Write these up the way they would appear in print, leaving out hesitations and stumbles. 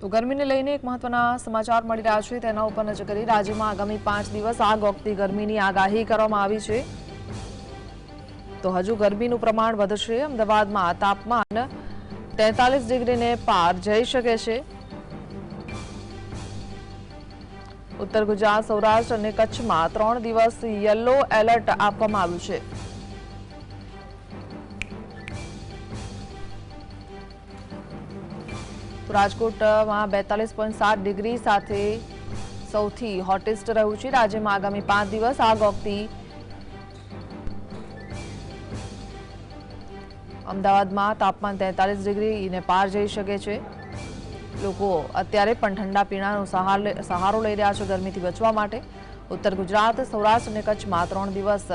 તો ગરમીને લઈને એક મહત્વના સમાચાર મળી રહ્યા છે તેના ઉપર નજર કરી રાજ્યમાં આગામી 5 દિવસ આગ ઓગતી ગરમીની આગાહી કરવામાં આવી છે તો હજુ ગરમીનું પ્રમાણ વધશે અમદાવાદમાં તાપમાન 43 ડિગ્રીને પાર જઈ શકે છે ઉત્તર ગુજરાત સૌરાષ્ટ્ર અને કચ્છમાં 3 દિવસ યલો એલર્ટ આપવામાં આવ્યું છે રાજકોટમાં 42.7 ડિગ્રી સાથે સૌથી હોટેસ્ટ રહ્યું છે રાજ્યમાં આગામી 5 દિવસ આગ ઓગતી અમદાવાદમાં તાપમાન 43 ડિગ્રીને પાર જઈ શકે છે લોકો અત્યારે પણ ઠંડા પીણાનો સહારો લઈ રહ્યા છે ગરમીથી બચવા માટે ઉત્તર ગુજરાત સૌરાષ્ટ્ર અને કચ્છમાં 3 દિવસ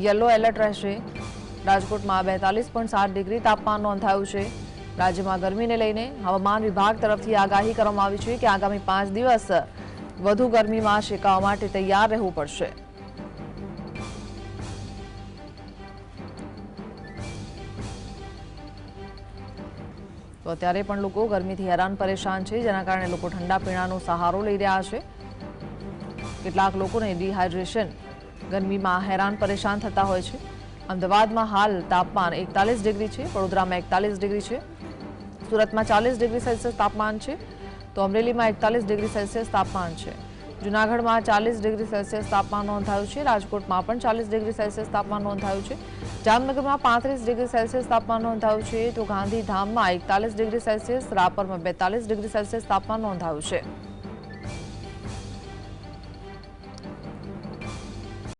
યલો એલર્ટ રહેશે રાજકોટમાં 42.7 ડિગ્રી તાપમાન નોંધાયું છે રાજ્યમાં ગરમીને લઈને હવામાન વિભાગ તરફથી આગાહી કરવામાં આવી છે કે આગામી 5 દિવસ વધુ ગરમીમાં શેકાવા માટે તૈયાર રહેવું પડશે તો અત્યારે પણ લોકો ગરમીથી હેરાન પરેશાન છે જેના કારણે લોકો ઠંડા પીણાનો સહારો લઈ રહ્યા છે કેટલાક લોકોને ડિહાઇડ્રેશન ગરમીમાં હેરાન પરેશાન થતા હોય છે અમદાવાદમાં હાલ તાપમાન 41 ડિગ્રી છે વડોદરામાં 41 ડિગ્રી છે સુરતમાં 40 ડિગ્રી સેલ્સિયસ તાપમાન છે તો અમરેલીમાં 41 ડિગ્રી સેલ્સિયસ તાપમાન છે જૂનાગઢમાં 40 ડિગ્રી સેલ્સિયસ તાપમાન નોંધાયું છે રાજકોટમાં પણ 40 ડિગ્રી સેલ્સિયસ તાપમાન નોંધાયું છે જામનગરમાં 35 ડિગ્રી સેલ્સિયસ તાપમાન નોંધાયું છે તો ગાંધીધામમાં 41 ડિગ્રી સેલ્સિયસ રાપરમાં 42 ડિગ્રી સેલ્સિયસ તાપમાન નોંધાયું છે